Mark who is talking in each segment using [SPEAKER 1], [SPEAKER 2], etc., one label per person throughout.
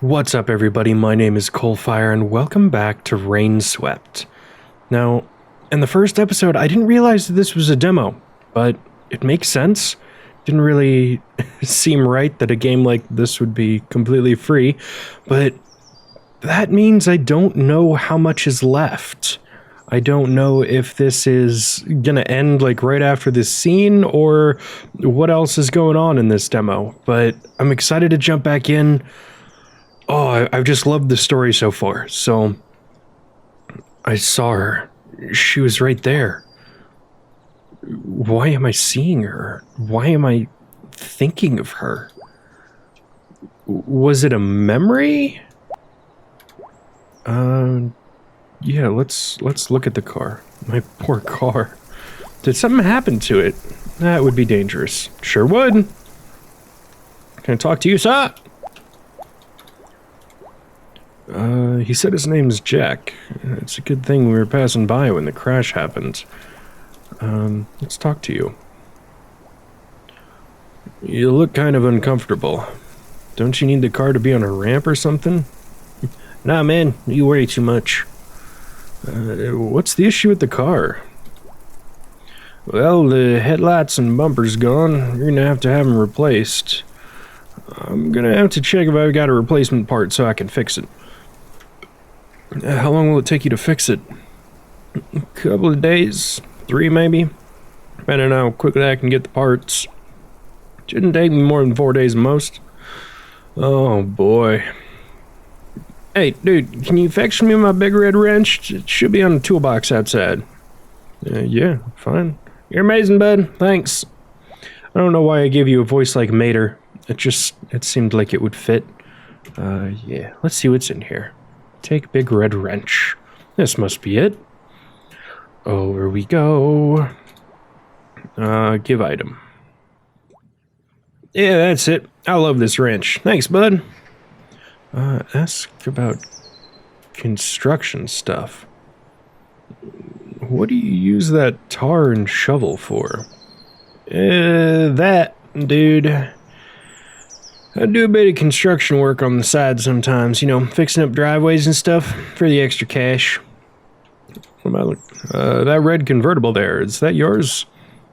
[SPEAKER 1] What's up, everybody? My name is CoalFire, and welcome back to Rainswept. Now, in the first episode, I didn't realize that this was a demo, but it makes sense. Didn't really seem right that a game like this would be completely free, but that means I don't know how much is left. I don't know if this is gonna end like right after this scene or what else is going on in this demo, but I'm excited to jump back in. Oh, I've just loved the story so far. So, I saw her. She was right there. Why am I seeing her? Why am I thinking of her? Was it a memory? Yeah, let's look at the car. My poor car. Did something happen to it? That would be dangerous. Sure would. Can I talk to you, sir? He said his name's Jack. It's a good thing we were passing by when the crash happened. Let's talk to you. You look kind of uncomfortable. Don't you need the car to be on a ramp or something? Nah, man, you worry too much. What's the issue with the car? Well, the headlights and bumper's gone. You're gonna have to have them replaced. I'm gonna have to check if I've got a replacement part so I can fix it. How long will it take you to fix it? A couple of days, 3 maybe, depending on how quickly I can get the parts. Shouldn't take me more than 4 days at most. Oh boy. Hey, dude, can you fetch me my big red wrench? It should be on the toolbox outside. Yeah, fine. You're amazing, bud. Thanks. I don't know why I gave you a voice like Mater. It seemed like it would fit. Yeah, let's see what's in here. Take big red wrench. This must be it. Over we go. Give item. Yeah, that's it. I love this wrench. Thanks, bud. Ask about construction stuff. What do you use that tar and shovel for? That, dude. I do a bit of construction work on the side sometimes, you know, fixing up driveways and stuff for the extra cash. What about that red convertible there? Is that yours?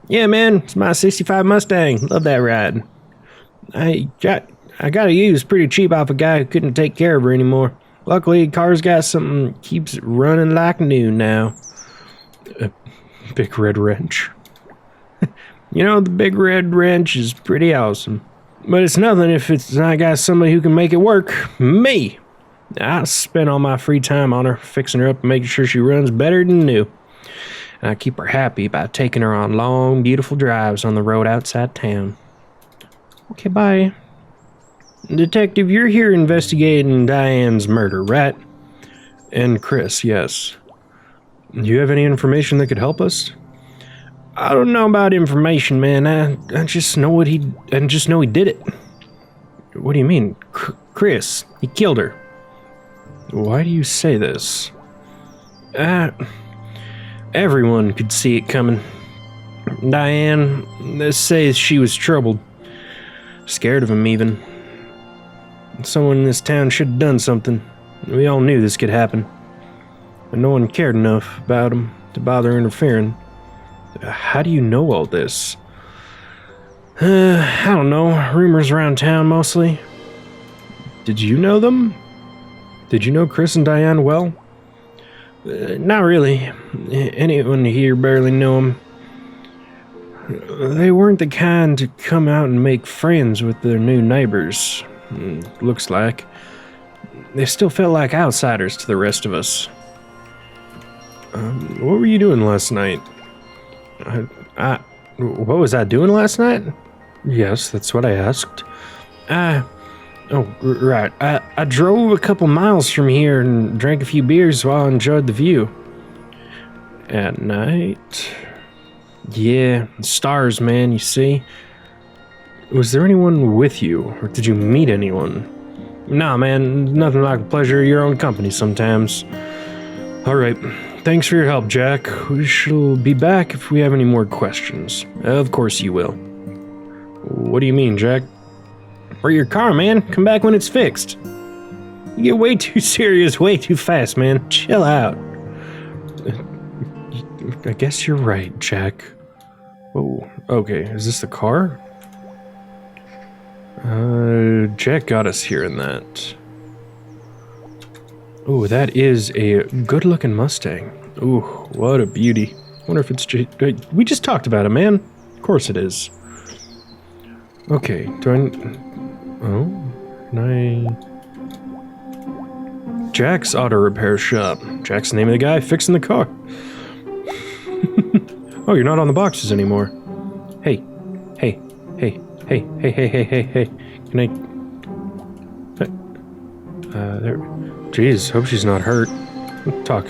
[SPEAKER 1] Yeah, man, it's my 65 Mustang. Love that ride. I got it used pretty cheap off a guy who couldn't take care of her anymore. Luckily, the car's got something that keeps running like new now. A big red wrench. You know, the big red wrench is pretty awesome. But it's nothing if it's not got somebody who can make it work. Me! I spend all my free time on her, fixing her up and making sure she runs better than new. And I keep her happy by taking her on long, beautiful drives on the road outside town. Okay, bye. Detective, you're here investigating Diane's murder, right? And Chris, yes. Do you have any information that could help us? I don't know about information, man. I just know he did it. What do you mean? Chris, he killed her. Why do you say this? Everyone could see it coming. Diane, they say she was troubled. Scared of him, even. Someone in this town should have done something. We all knew this could happen. But no one cared enough about him to bother interfering. How do you know all this? I don't know. Rumors around town, mostly. Did you know them? Did you know Chris and Diane well? Not really. Anyone here barely know them. They weren't the kind to come out and make friends with their new neighbors. Looks like. They still felt like outsiders to the rest of us. What were you doing last night? What was I doing last night? Yes, that's what I asked. Oh, right. I drove a couple miles from here and drank a few beers while I enjoyed the view. At night? Yeah, stars, man, you see? Was there anyone with you, or did you meet anyone? Nah, man, nothing like the pleasure of your own company sometimes. Alright. Thanks for your help, Jack. We shall be back if we have any more questions. Of course you will. What do you mean, Jack? Or your car, man. Come back when it's fixed. You get way too serious way too fast, man. Chill out. I guess you're right, Jack. Oh, okay. Is this the car? Jack got us here in that. Oh, that is a good-looking Mustang. Ooh, what a beauty. I wonder if it's... We just talked about it, man. Of course it is. Okay, do I... Oh, can I... Jack's Auto Repair Shop. Jack's the name of the guy fixing the car. Oh, you're not on the boxes anymore. Hey, hey, hey, hey, hey, hey, hey, hey, hey. Can I... there... Jeez, hope she's not hurt. Talk.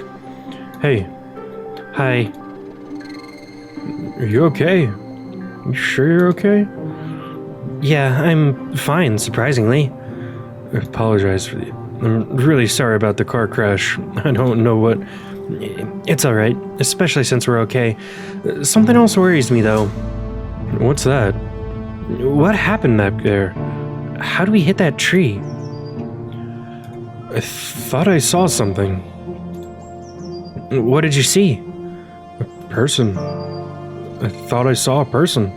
[SPEAKER 1] Hey. Hi. Are you okay? You sure you're okay? Yeah, I'm fine, surprisingly. I apologize for the... I'm really sorry about the car crash. I don't know what... It's alright, especially since we're okay. Something else worries me, though. What's that? What happened back there? How do we hit that tree? I thought I saw something. What did you see? A person. I thought I saw a person.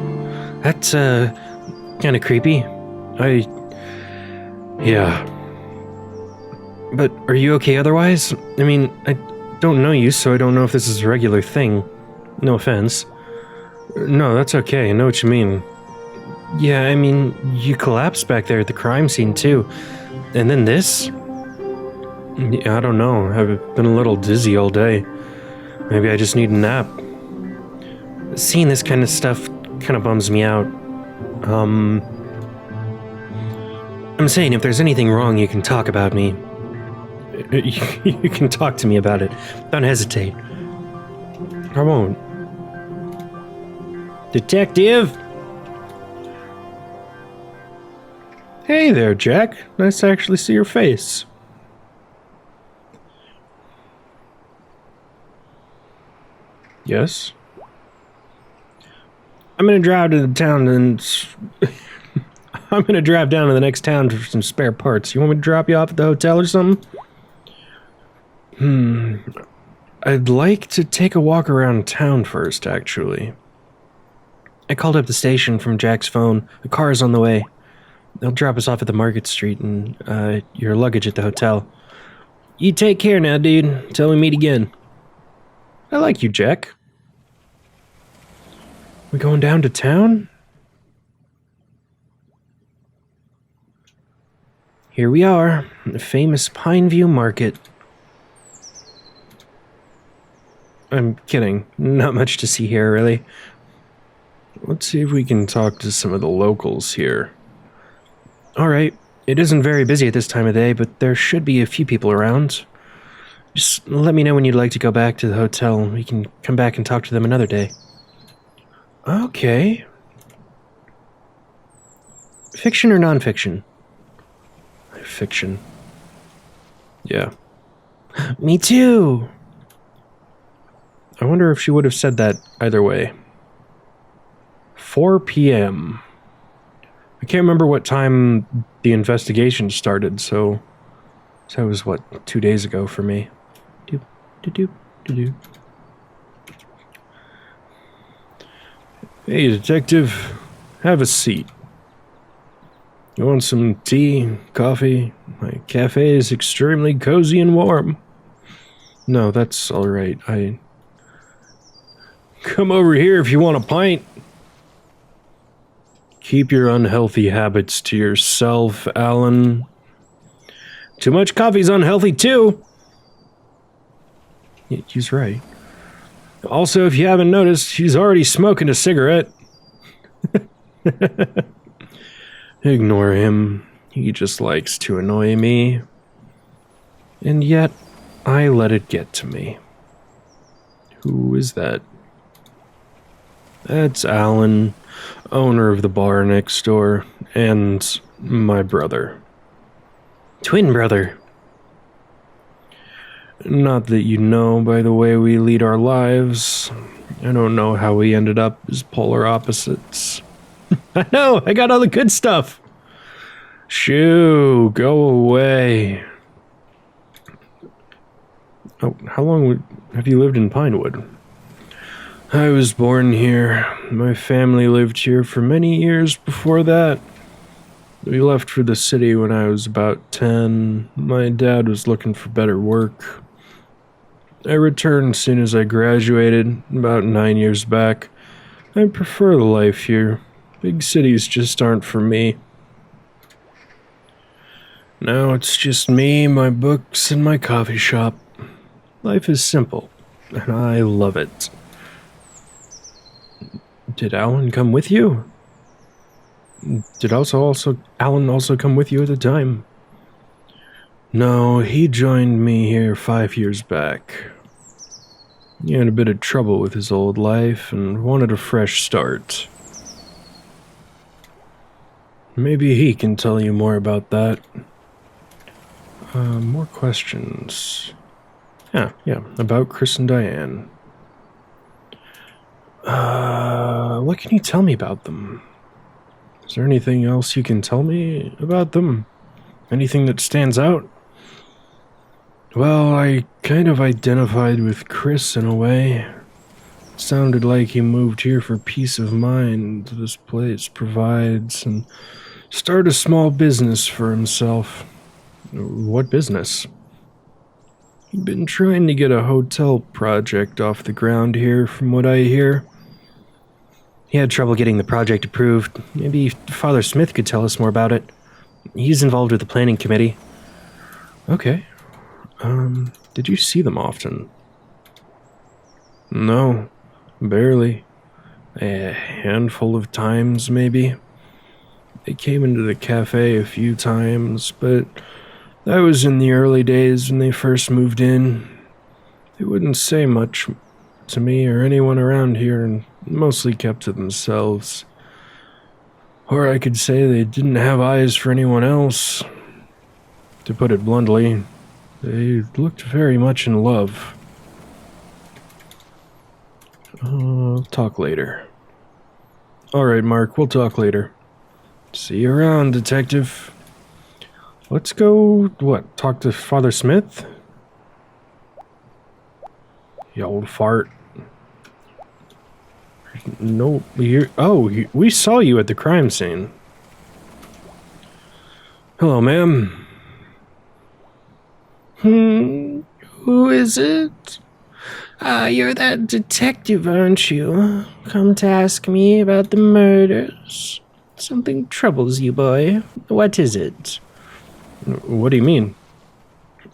[SPEAKER 1] That's, kinda creepy. Yeah. But are you okay otherwise? I mean, I don't know you, so I don't know if this is a regular thing. No offense. No, that's okay. I know what you mean. Yeah, I mean, you collapsed back there at the crime scene, too. And then this? Yeah, I don't know. I've been a little dizzy all day. Maybe I just need a nap. Seeing this kind of stuff kind of bums me out. I'm saying if there's anything wrong, you can talk about me. You can talk to me about it. Don't hesitate. I won't. Detective! Hey there, Jack. Nice to actually see your face. Yes? I'm gonna drive to the town and... I'm gonna drive down to the next town for some spare parts. You want me to drop you off at the hotel or something? I'd like to take a walk around town first, actually. I called up the station from Jack's phone. The car is on the way. They'll drop us off at the Market Street and, your luggage at the hotel. You take care now, dude. Till we meet again. I like you, Jack. We going down to town? Here we are, the famous Pineview Market. I'm kidding. Not much to see here, really. Let's see if we can talk to some of the locals here. Alright, it isn't very busy at this time of day, but there should be a few people around. Just let me know when you'd like to go back to the hotel. We can come back and talk to them another day. Okay. Fiction or non-fiction? Fiction. Yeah. Me too! I wonder if she would have said that either way. 4 p.m. I can't remember what time the investigation started, so that was, what, 2 days ago for me. Hey, detective. Have a seat. You want some tea, coffee? My cafe is extremely cozy and warm. No, that's alright. Come over here if you want a pint. Keep your unhealthy habits to yourself, Alan. Too much coffee's unhealthy, too. Yeah, he's right. Also, if you haven't noticed, he's already smoking a cigarette. Ignore him. He just likes to annoy me. And yet, I let it get to me. Who is that? That's Alan, owner of the bar next door, and my brother. Twin brother. Not that you know by the way we lead our lives. I don't know how we ended up as polar opposites. I know, I got all the good stuff. Shoo, go away. Oh, how long have you lived in Pinewood? I was born here. My family lived here for many years before that. We left for the city when I was about 10. My dad was looking for better work. I returned as soon as I graduated, about 9 years back. I prefer the life here. Big cities just aren't for me. Now it's just me, my books, and my coffee shop. Life is simple, and I love it. Did Alan come with you? Did Alan also come with you at the time? No, he joined me here 5 years back. He had a bit of trouble with his old life and wanted a fresh start. Maybe he can tell you more about that. More questions. Yeah, about Chris and Diane. What can you tell me about them? Is there anything else you can tell me about them? Anything that stands out? Well, I kind of identified with Chris in a way. It sounded like he moved here for peace of mind this place provides and start a small business for himself. What business? He'd been trying to get a hotel project off the ground here, from what I hear. He had trouble getting the project approved. Maybe Father Smith could tell us more about it. He's involved with the planning committee. Okay. Did you see them often? No, barely. A handful of times, maybe. They came into the cafe a few times, but that was in the early days when they first moved in. They wouldn't say much to me or anyone around here and mostly kept to themselves. Or I could say they didn't have eyes for anyone else. To put it bluntly, they looked very much in love. Talk later. Alright, Mark, we'll talk later. See you around, detective. Let's go, talk to Father Smith? You old fart. No, we saw you at the crime scene. Hello, ma'am.
[SPEAKER 2] Who is it? You're that detective, aren't you? Come to ask me about the murders. Something troubles you, boy. What is it?
[SPEAKER 1] What do you mean?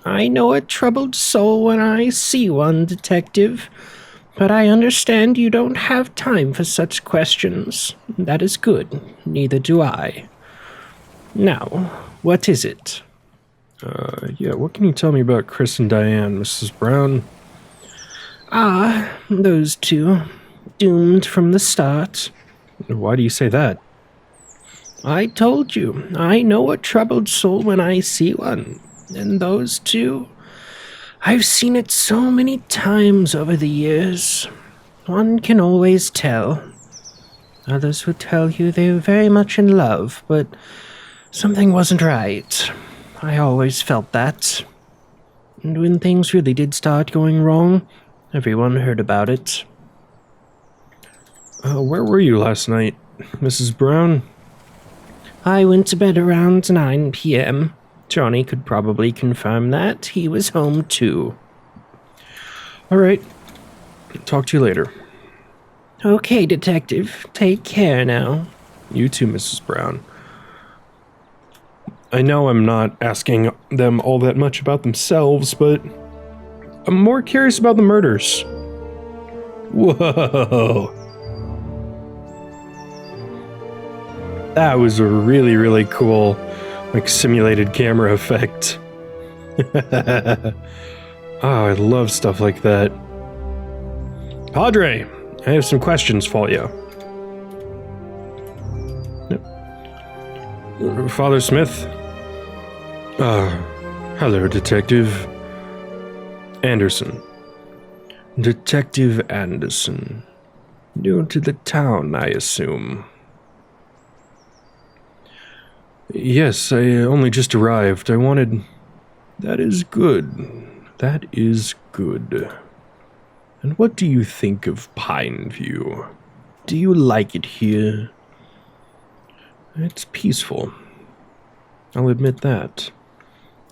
[SPEAKER 2] I know a troubled soul when I see one, detective. But I understand you don't have time for such questions. That is good. Neither do I. Now, what is it?
[SPEAKER 1] What can you tell me about Chris and Diane, Mrs. Brown?
[SPEAKER 2] Those two. Doomed from the start.
[SPEAKER 1] Why do you say that?
[SPEAKER 2] I told you, I know a troubled soul when I see one. And those two, I've seen it so many times over the years. One can always tell. Others would tell you they were very much in love, but something wasn't right. I always felt that. And when things really did start going wrong, everyone heard about it.
[SPEAKER 1] Where were you last night, Mrs. Brown?
[SPEAKER 2] I went to bed around 9 p.m. Johnny could probably confirm that. He was home too.
[SPEAKER 1] All right. Talk to you later.
[SPEAKER 2] Okay, detective. Take care now.
[SPEAKER 1] You too, Mrs. Brown. I know I'm not asking them all that much about themselves, but I'm more curious about the murders. Whoa. That was a really, really cool, simulated camera effect. Oh, I love stuff like that. Padre, I have some questions for you. Father Smith? Hello, Detective Anderson. Detective Anderson. New to the town, I assume. Yes, I only just arrived. I wanted... That is good. That is good. And what do you think of Pineview? Do you like it here? It's peaceful. I'll admit that.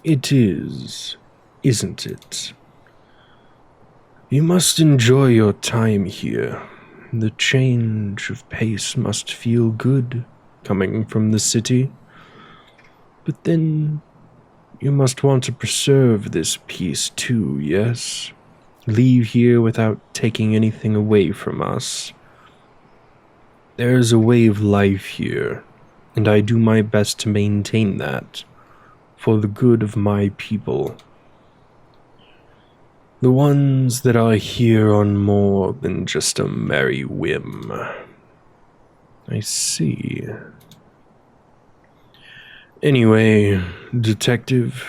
[SPEAKER 1] It is, isn't it? You must enjoy your time here. The change of pace must feel good, coming from the city. But then, you must want to preserve this peace too, yes? Leave here without taking anything away from us. There's a way of life here, and I do my best to maintain that, for the good of my people. The ones that are here on more than just a merry whim. I see. Anyway, Detective,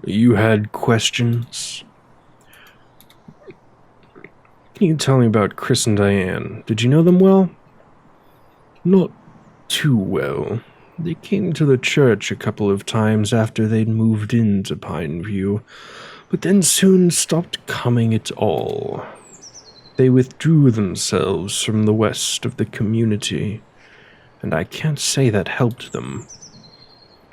[SPEAKER 1] you had questions? Can you tell me about Chris and Diane? Did you know them well? Not too well. They came to the church a couple of times after they'd moved into Pineview, but then soon stopped coming at all. They withdrew themselves from the west of the community, and I can't say that helped them.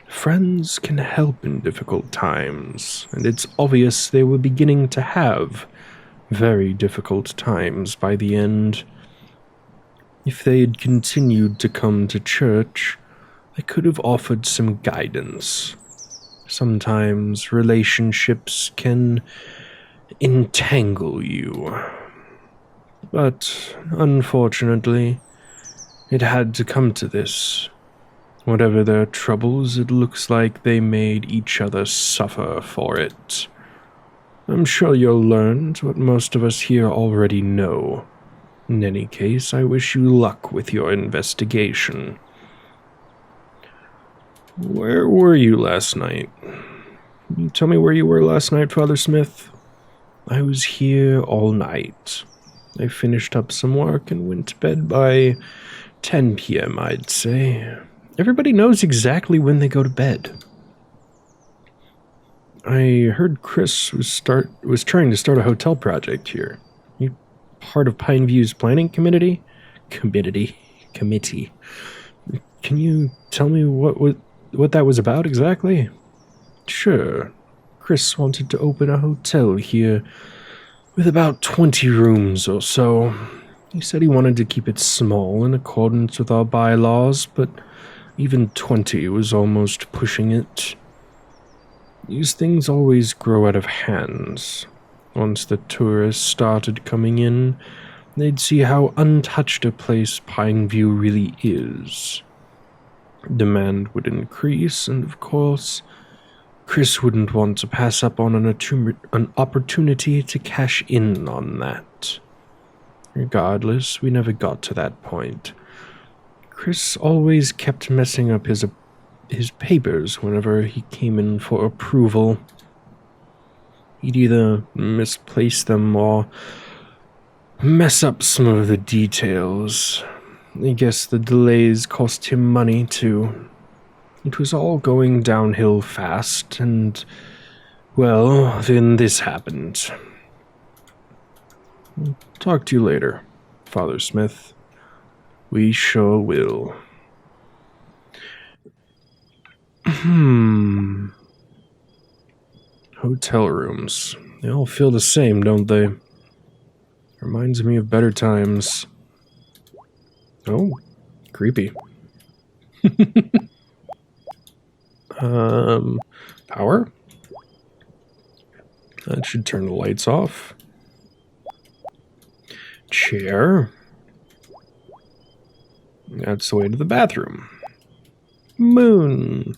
[SPEAKER 1] Friends can help in difficult times, and it's obvious they were beginning to have very difficult times by the end. If they had continued to come to church, I could have offered some guidance. Sometimes relationships can entangle you. But, unfortunately, it had to come to this. Whatever their troubles, it looks like they made each other suffer for it. I'm sure you'll learn what most of us here already know. In any case, I wish you luck with your investigation. Where were you last night? Can you tell me where you were last night, Father Smith? I was here all night. I finished up some work and went to bed by 10 p.m., I'd say. Everybody knows exactly when they go to bed. I heard Chris was trying to start a hotel project here. You part of Pineview's planning committee? Committee. Can you tell me what that was about exactly? Sure. Chris wanted to open a hotel here with about 20 rooms or so. He said he wanted to keep it small in accordance with our bylaws, but even 20 was almost pushing it. These things always grow out of hands. Once the tourists started coming in, they'd see how untouched a place Pineview really is. Demand would increase, and of course, Chris wouldn't want to pass up on an opportunity to cash in on that. Regardless, we never got to that point. Chris always kept messing up his papers whenever he came in for approval. He'd either misplace them or mess up some of the details. I guess the delays cost him money, too. It was all going downhill fast, and, well, then this happened. I'll talk to you later, Father Smith. We sure will. Hotel rooms. They all feel the same, don't they? Reminds me of better times. Oh, creepy. Power? That should turn the lights off. Chair. That's the way to the bathroom. Moon.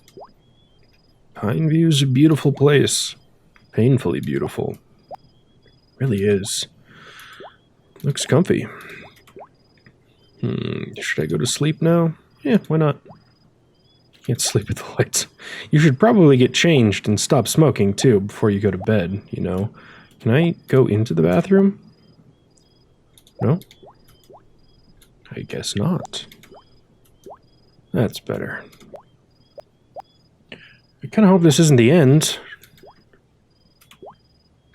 [SPEAKER 1] Pineview's a beautiful place. Painfully beautiful. Really is. Looks comfy. Should I go to sleep now? Yeah, why not? Can't sleep with the lights. You should probably get changed and stop smoking, too, before you go to bed, you know. Can I go into the bathroom? No? I guess not. That's better. I kind of hope this isn't the end.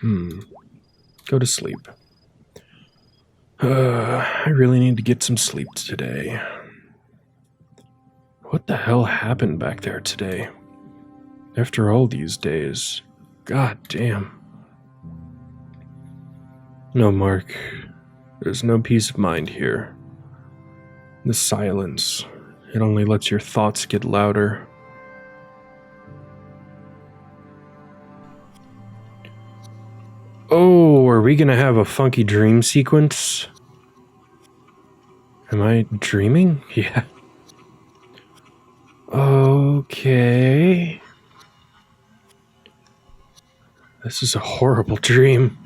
[SPEAKER 1] Go to sleep. I really need to get some sleep today. What the hell happened back there today? After all these days. God damn. No, Mark. There's no peace of mind here. The silence. It only lets your thoughts get louder. Oh, are we gonna have a funky dream sequence? Am I dreaming? Yeah. Okay. This is a horrible dream.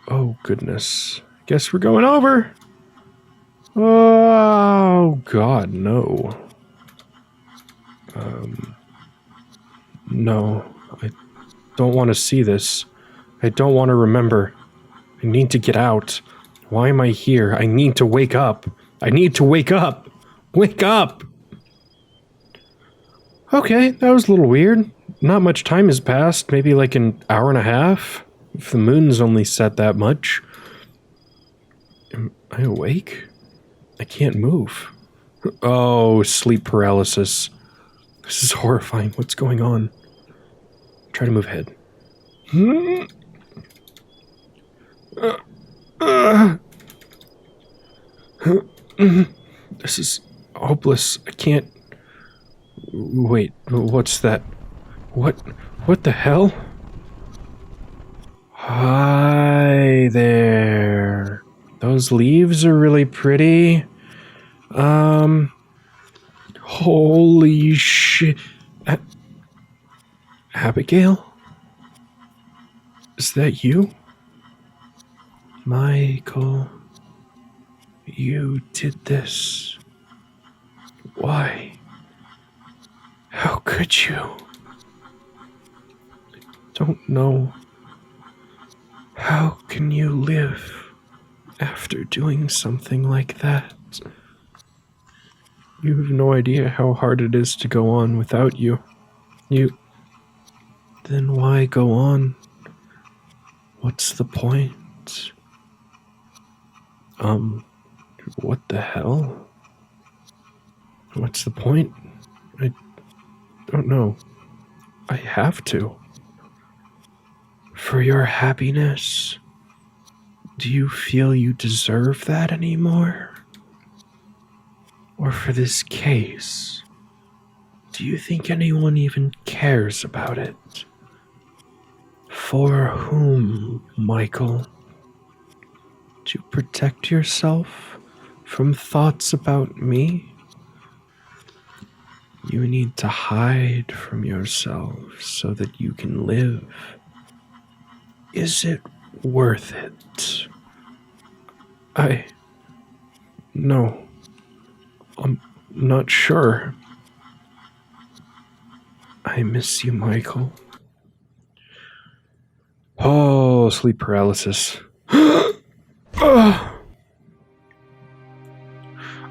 [SPEAKER 1] Oh, goodness. Guess we're going over. Oh, God, no. No. I don't want to see this. I don't want to remember. I need to get out. Why am I here? I need to wake up. I need to wake up. Wake up! Okay, that was a little weird. Not much time has passed. Maybe like an hour and a half. If the moon's only set that much. Am I awake? I can't move. Oh, sleep paralysis. This is horrifying. What's going on? Try to move ahead. This is hopeless. I can't... Wait, what's that? What the hell? Hi there. Those leaves are really pretty. Holy shit. Abigail? Is that you? Michael, you did this. Why? How could you? Don't know. How can you live after doing something like that? You have no idea how hard it is to go on without you. Then why go on? What's the point? What the hell? What's the point? I don't know. I have to. For your happiness. Do you feel you deserve that anymore? Or for this case? Do you think anyone even cares about it? For whom, Michael? To protect yourself from thoughts about me? You need to hide from yourself so that you can live. Is it worth it? No. I'm not sure. I miss you, Michael. Oh, sleep paralysis.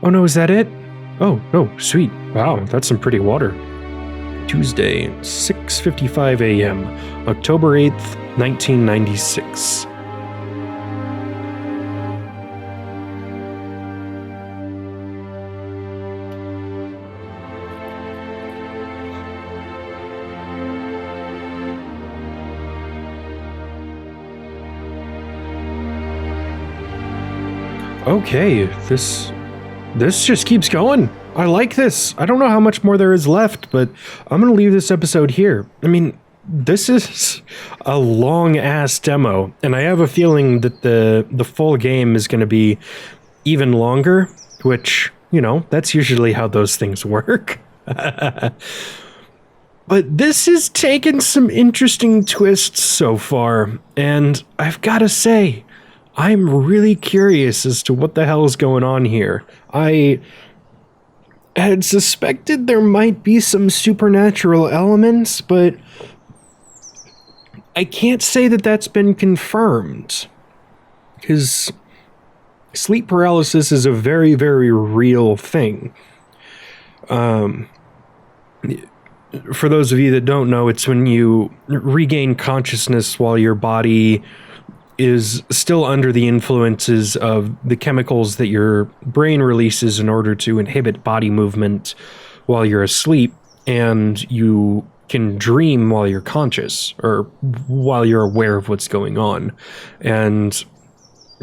[SPEAKER 1] Oh no, is that it? Oh, no, sweet. Wow, that's some pretty water. Tuesday, 6:55 a.m., October 8th, 1996. Okay, this just keeps going. I like this. I don't know how much more there is left, but I'm going to leave this episode here. I mean, this is a long-ass demo, and I have a feeling that the full game is going to be even longer, which, you know, that's usually how those things work. But this has taken some interesting twists so far, and I've got to say, I'm really curious as to what the hell is going on here. I had suspected there might be some supernatural elements, but I can't say that that's been confirmed. Because sleep paralysis is a very, very real thing. for those of you that don't know, it's when you regain consciousness while your body is still under the influences of the chemicals that your brain releases in order to inhibit body movement while you're asleep, and you can dream while you're conscious or while you're aware of what's going on. And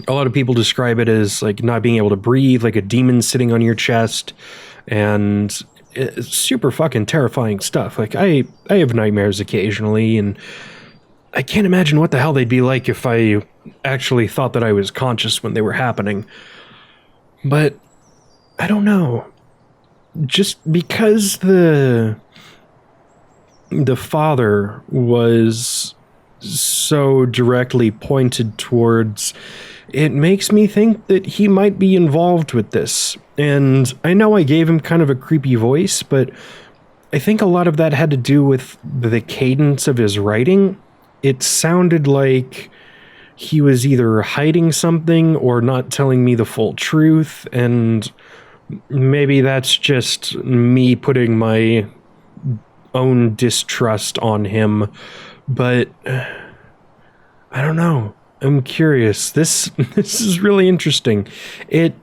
[SPEAKER 1] a lot of people describe it as like not being able to breathe, like a demon sitting on your chest, and it's super fucking terrifying stuff. Like I have nightmares occasionally, and I can't imagine what the hell they'd be like if I actually thought that I was conscious when they were happening. But I don't know. Just because the father was so directly pointed towards, it makes me think that he might be involved with this. And I know I gave him kind of a creepy voice, but I think a lot of that had to do with the cadence of his writing. It sounded like he was either hiding something or not telling me the full truth, and maybe that's just me putting my own distrust on him, but I don't know. I'm curious. This is really interesting. It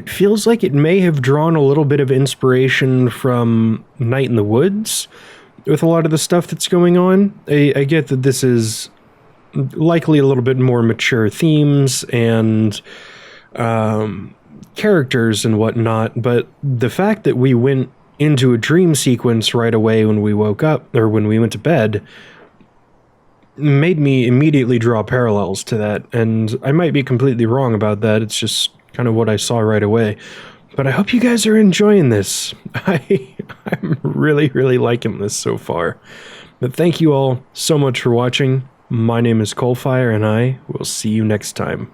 [SPEAKER 1] feels like it may have drawn a little bit of inspiration from Night in the Woods with a lot of the stuff that's going on. I get that this is likely a little bit more mature themes and characters and whatnot, but the fact that we went into a dream sequence right away when we woke up, or when we went to bed, made me immediately draw parallels to that. And I might be completely wrong about that. It's just kind of what I saw right away. But I hope you guys are enjoying this. I'm really, really liking this so far. But thank you all so much for watching. My name is CoalFire, and I will see you next time.